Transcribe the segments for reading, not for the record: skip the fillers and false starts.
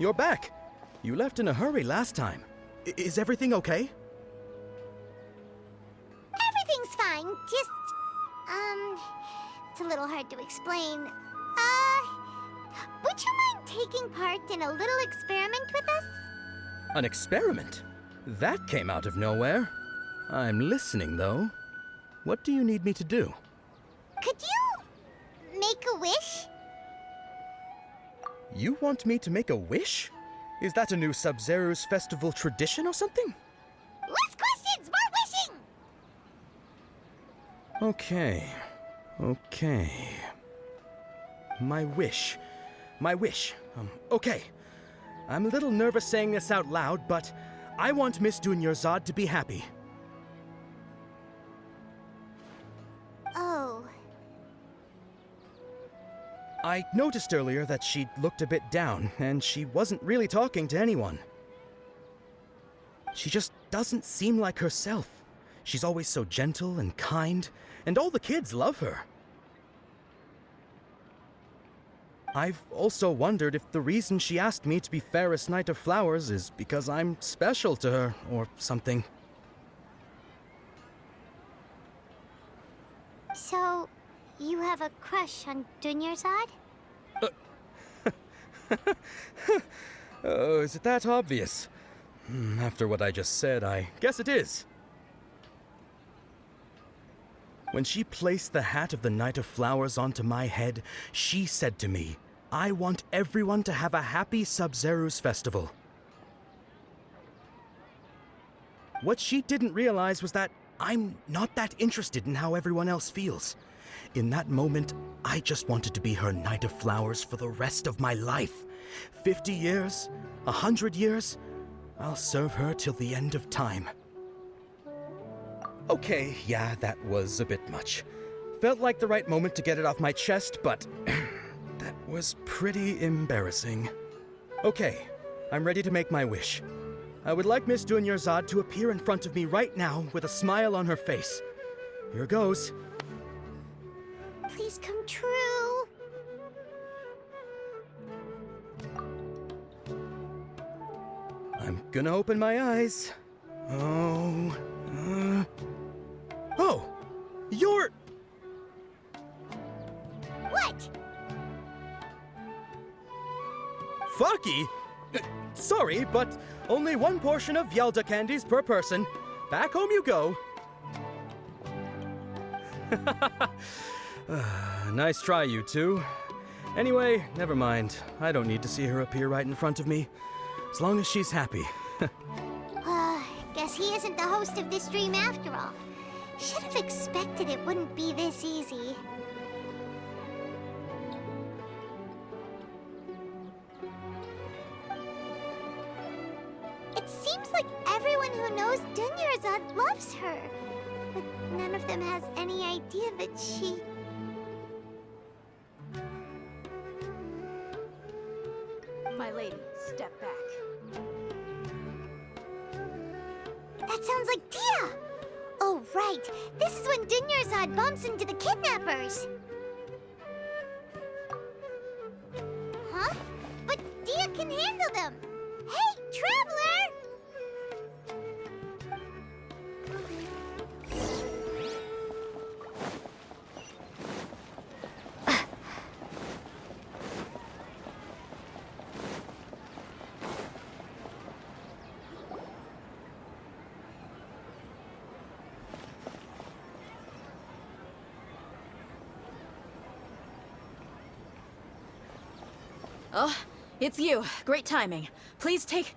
you're back. You left in a hurry last time. Is everything okay? Everything's fine, just, it's a little hard to explain. Would you mind taking part in a little experiment with us? An experiment? That came out of nowhere. I'm listening, though. What do you need me to do? Could you make a wish? You want me to make a wish? Is that a new Sub-Zero's festival tradition or something? Less questions, more wishing! Okay. My wish. Okay. I'm a little nervous saying this out loud, but I want Miss Dunyarzad to be happy. Oh. I noticed earlier that she looked a bit down, and she wasn't really talking to anyone. She just doesn't seem like herself. She's always so gentle and kind, and all the kids love her. I've also wondered if the reason she asked me to be Fairest Knight of Flowers is because I'm special to her, or something. So, you have a crush on Dunyarzad? Oh, is it that obvious? After what I just said, I guess it is. When she placed the hat of the Knight of Flowers onto my head, she said to me, I want everyone to have a happy Sub-Zero's festival. What she didn't realize was that I'm not that interested in how everyone else feels. In that moment, I just wanted to be her Knight of Flowers for the rest of my life. 50 years, 100 years, I'll serve her till the end of time. Okay, yeah, that was a bit much. Felt like the right moment to get it off my chest, but that was pretty embarrassing. Okay, I'm ready to make my wish. I would like Miss Dunyarzad to appear in front of me right now with a smile on her face. Here goes. Please come true. I'm gonna open my eyes. Oh, you're... What? Fucky? Sorry, but only one portion of Yelda candies per person. Back home you go. Nice try, you two. Anyway, never mind. I don't need to see her appear right in front of me. As long as she's happy. Guess he isn't the host of this stream after all. Should have expected it wouldn't be this easy. It seems like everyone who knows Dunyarzad loves her, but none of them has any idea that she... My lady, step back. That sounds like Dia! Oh, right. This is when Dunyarzad bumps into the kidnappers. Huh? But Dia can handle them. Hey, Traveler! Oh, it's you. Great timing. Please take...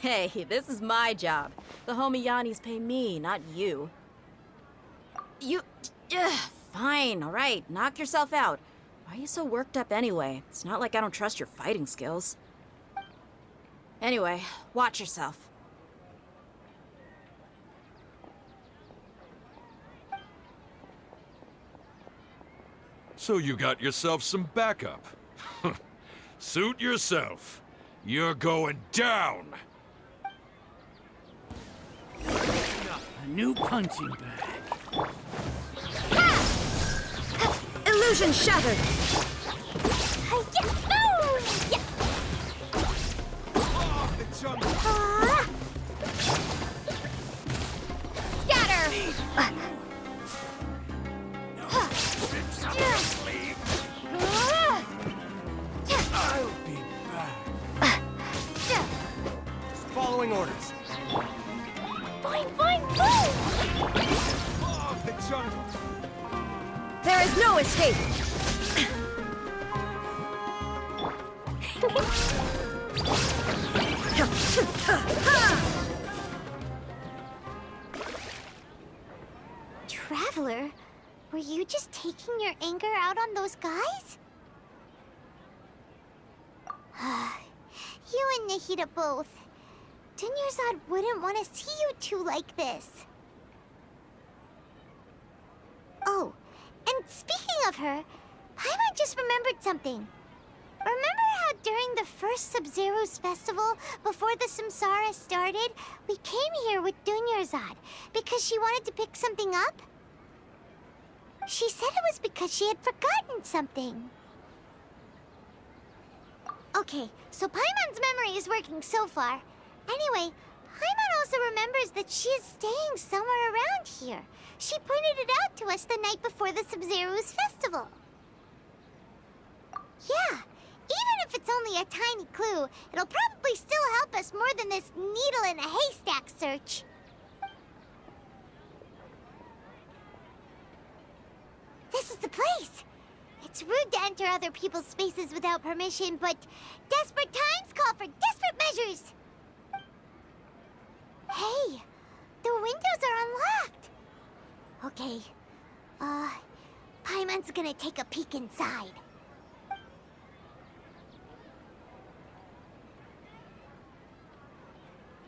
Hey, this is my job. The homie Yannis pay me, not you. You... Fine, all right. Knock yourself out. Why are you so worked up anyway? It's not like I don't trust your fighting skills. Anyway, watch yourself. So you got yourself some backup. Suit yourself. You're going down. A new punching bag. Illusion shattered! I'll be back. Following orders. Boing, boing, boom! Oh, the jungle. There is no escape! Traveler, were you just taking your anger out on those guys? You and Nahida both. Dunyarzad wouldn't want to see you two like this. Oh, and speaking of her, Paimon just remembered something. Remember how during the first Sub-Zero's festival, before the Samsara started, we came here with Dunyarzad because she wanted to pick something up? She said it was because she had forgotten something. Okay, so Paimon's memory is working so far. Anyway, Paimon also remembers that she is staying somewhere around here. She pointed it out to us the night before the Sub-Zero's festival. Yeah, even if it's only a tiny clue, it'll probably still help us more than this needle in a haystack search. This is the place. It's rude to enter other people's spaces without permission, but desperate times call for desperate measures. Hey, the windows are unlocked. Okay, Paimon's gonna take a peek inside.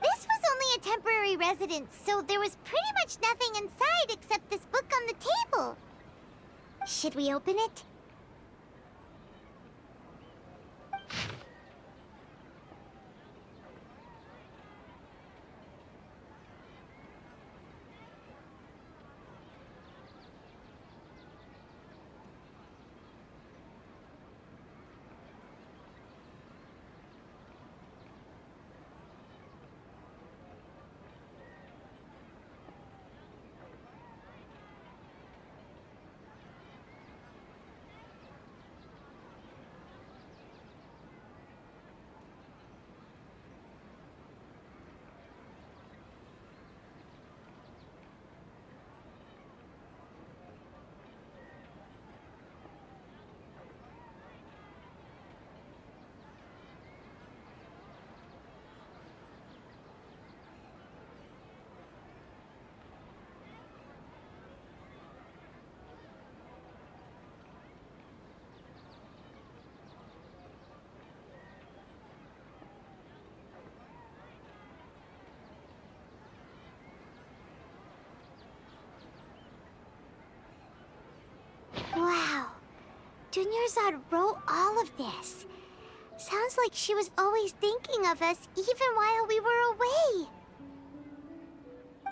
This was only a temporary residence, so there was pretty much nothing inside except this book on the table. Should we open it? Wow. Dunyarzad wrote all of this. Sounds like she was always thinking of us even while we were away.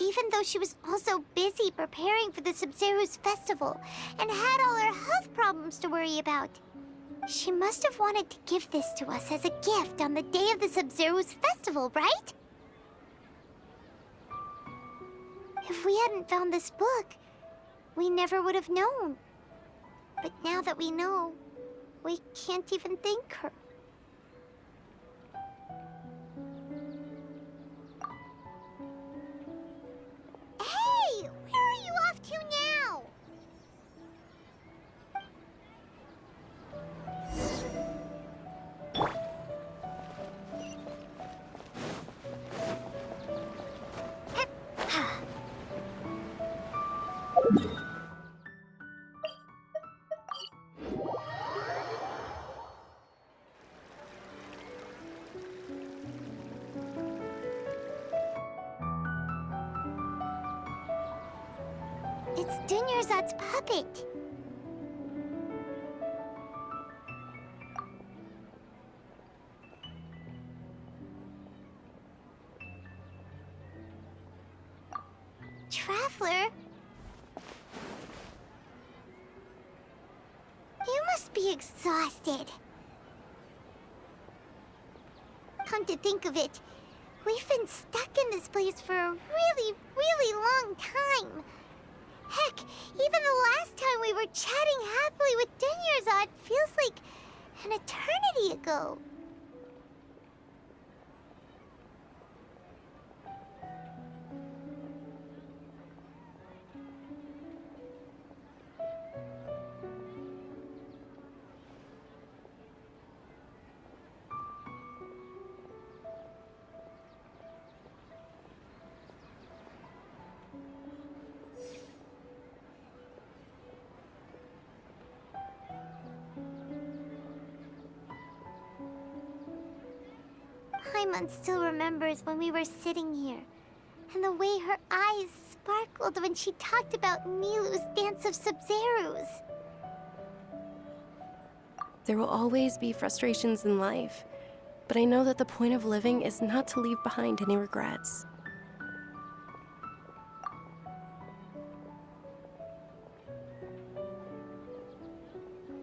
Even though she was also busy preparing for the Sub-Zero's festival and had all her health problems to worry about. She must have wanted to give this to us as a gift on the day of the Sub-Zero's festival, right? If we hadn't found this book, we never would have known. But now that we know, we can't even thank her. Hey! Where are you off to now? It's Dunyarzad's puppet. Traveler? You must be exhausted. Come to think of it, we've been stuck in this place for a really, really long time. Heck, even the last time we were chatting happily with Dunyarzad feels like an eternity ago. Paimon still remembers when we were sitting here, and the way her eyes sparkled when she talked about Milu's Dance of Sub-Zerus. There will always be frustrations in life, but I know that the point of living is not to leave behind any regrets.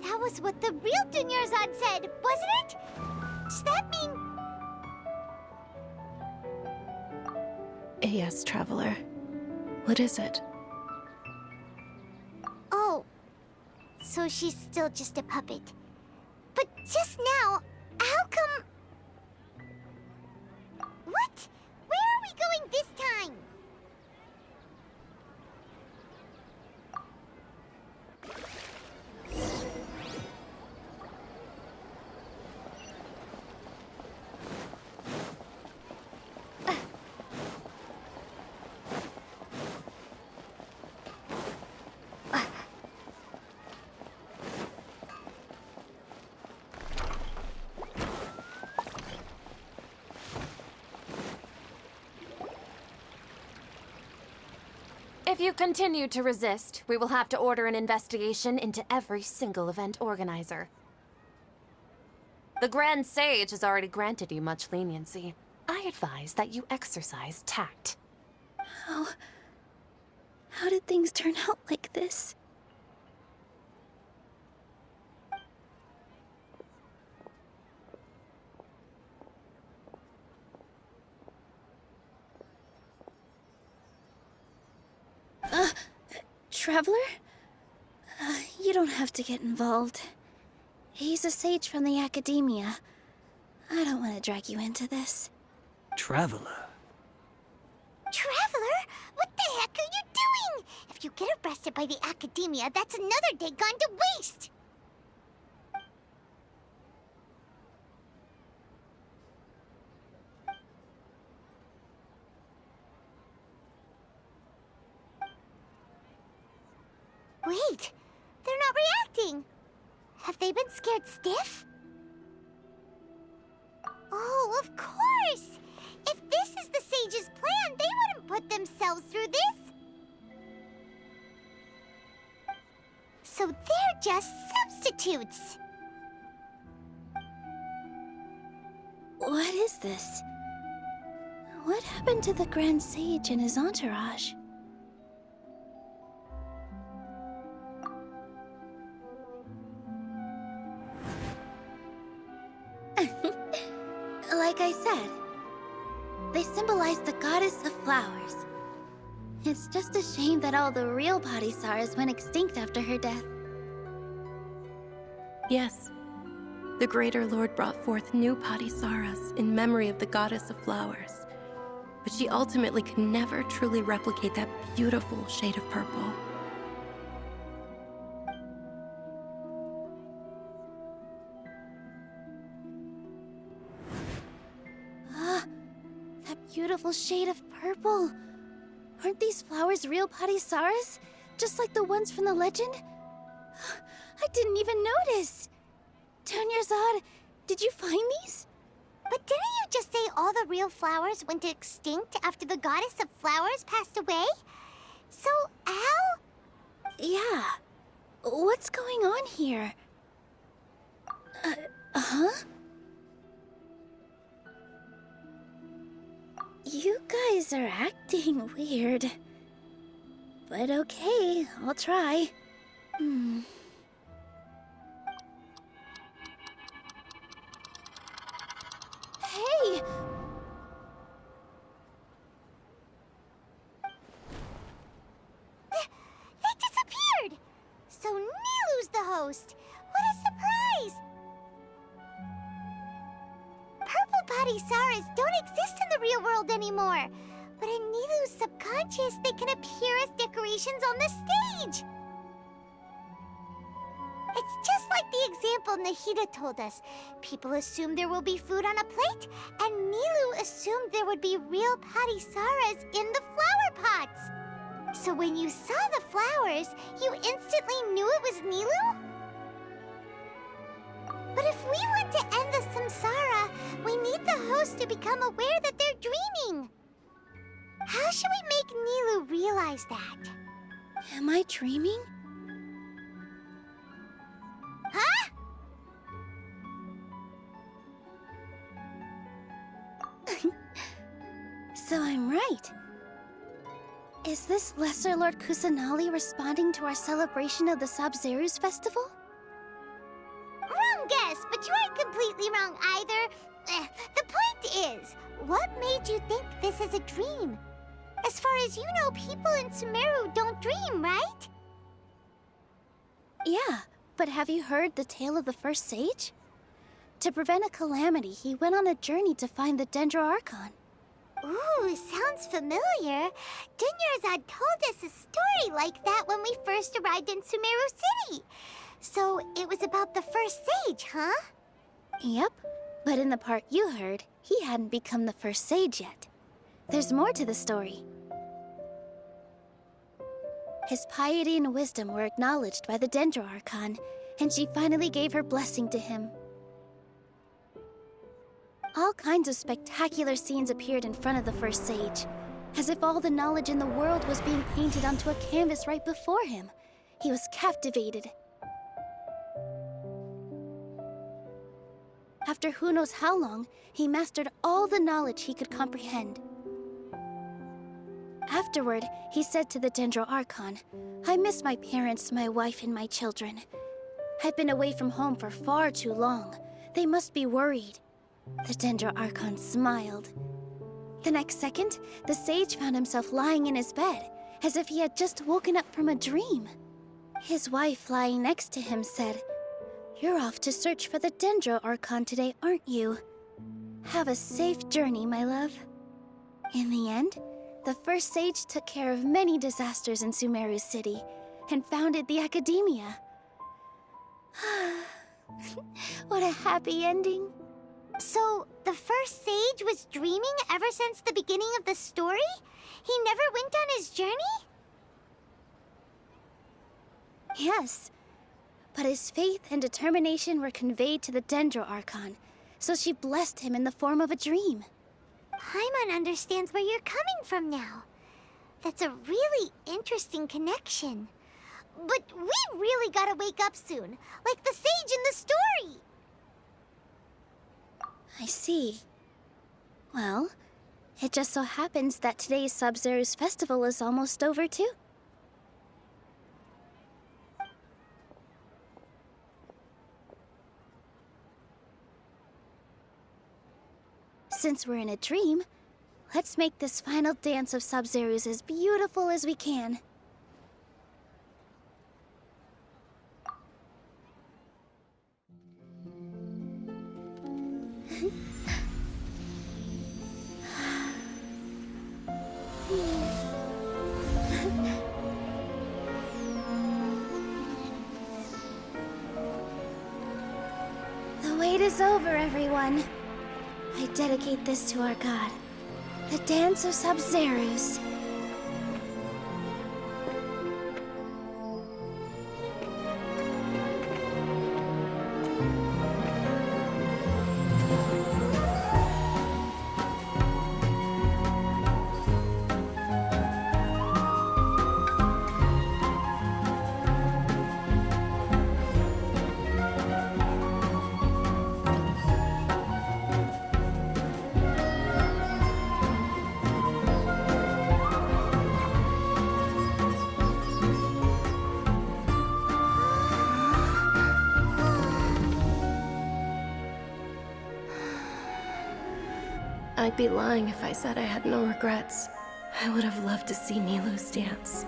That was what the real Dunyarzad said, wasn't it? Does that mean... Yes, Traveler. What is it? Oh, so she's still just a puppet. But just now, how come... What? Where are we going this time? If you continue to resist, we will have to order an investigation into every single event organizer. The Grand Sage has already granted you much leniency. I advise that you exercise tact. How did things turn out like this? Traveler? You don't have to get involved. He's a sage from the Academia. I don't want to drag you into this. Traveler? Traveler? What the heck are you doing? If you get arrested by the Academia, that's another day gone to waste! Wait, they're not reacting. Have they been scared stiff? Oh, of course! If this is the Sage's plan, they wouldn't put themselves through this. So they're just substitutes. What is this? What happened to the Grand Sage and his entourage? Like I said, they symbolize the goddess of flowers. It's just a shame that all the real Padisarahs went extinct after her death. Yes. The Greater Lord brought forth new Padisarahs in memory of the goddess of flowers. But she ultimately could never truly replicate that beautiful shade of purple. That beautiful shade of purple. Aren't these flowers real Padisarahs? Just like the ones from the legend? I didn't even notice. Dunyarzad, did you find these? But didn't you just say all the real flowers went extinct after the goddess of flowers passed away? So, Al? Yeah. What's going on here? Huh? You guys are acting weird. But okay, I'll try. Hey! Patisaras don't exist in the real world anymore. But in Nilu's subconscious, they can appear as decorations on the stage. It's just like the example Nahida told us. People assumed there will be food on a plate, and Nilu assumed there would be real Patisaras in the flower pots. So when you saw the flowers, you instantly knew it was Nilu? But if we want to end the samsara, we need the host to become aware that they're dreaming. How should we make Nilu realize that? Am I dreaming? Huh? So I'm right. Is this Lesser Lord Kusanali responding to our celebration of the Sabzeruz festival? Wrong guess, but you aren't completely wrong either. The point is, what made you think this is a dream? As far as you know, people in Sumeru don't dream, right? Yeah, but have you heard the tale of the first sage? To prevent a calamity, he went on a journey to find the Dendro Archon. Ooh, sounds familiar. Dunyarzad told us a story like that when we first arrived in Sumeru City. So it was about the first sage, huh? Yep, but in the part you heard, he hadn't become the first sage yet. There's more to the story. His piety and wisdom were acknowledged by the Dendro Archon, and she finally gave her blessing to him. All kinds of spectacular scenes appeared in front of the first sage, as if all the knowledge in the world was being painted onto a canvas right before him. He was captivated. After who knows how long, he mastered all the knowledge he could comprehend. Afterward, he said to the Dendro Archon, "I miss my parents, my wife, and my children. I've been away from home for far too long. They must be worried." The Dendro Archon smiled. The next second, the sage found himself lying in his bed, as if he had just woken up from a dream. His wife, lying next to him, said, "You're off to search for the Dendro Archon today, aren't you? Have a safe journey, my love." In the end, the first sage took care of many disasters in Sumeru City and founded the Academia. What a happy ending. So, the first sage was dreaming ever since the beginning of the story? He never went on his journey? Yes, but his faith and determination were conveyed to the Dendro Archon, so she blessed him in the form of a dream. Paimon understands where you're coming from now. That's a really interesting connection. But we really gotta wake up soon, like the sage in the story! I see. Well, it just so happens that today's Sabzeruz festival is almost over too. Since we're in a dream, let's make this final dance of Sabzeruz as beautiful as we can. The wait is over, everyone. I dedicate this to our god, the dance of Sabzeruz. I'd be lying if I said I had no regrets. I would have loved to see Nilu's dance.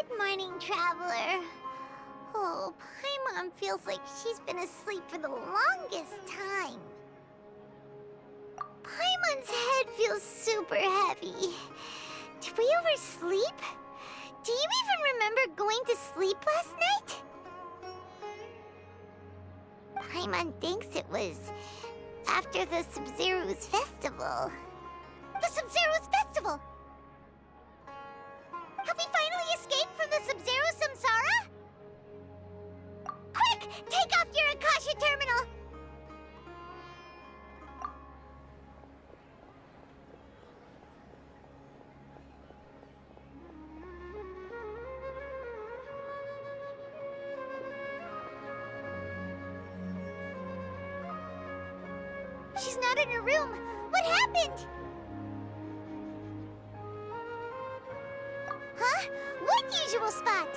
Good morning, Traveler. Oh, Paimon feels like she's been asleep for the longest time. Paimon's head feels super heavy. Did we oversleep? Do you even remember going to sleep last night? Paimon thinks it was after the Sub-Zero's festival. The Sub-Zero's festival! Have we finally escaped from the Sub-Zero Samsara? Quick! Take off your Akasha terminal! She's not in her room. What happened? Huh? What usual spot?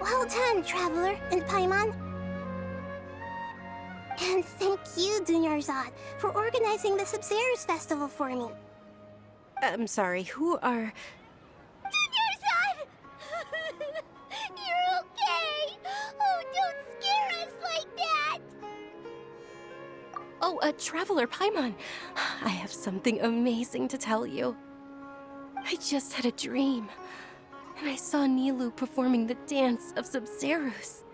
Well done, Traveler and Paimon. And thank you, Dunyarzad, for organizing the Sub-Zero's festival for me. I'm sorry, who are... Dunyarzad! You're okay! Oh, don't scare us like that! Oh, Traveler Paimon. I have something amazing to tell you. I just had a dream, and I saw Nilou performing the dance of Sub-Zeros.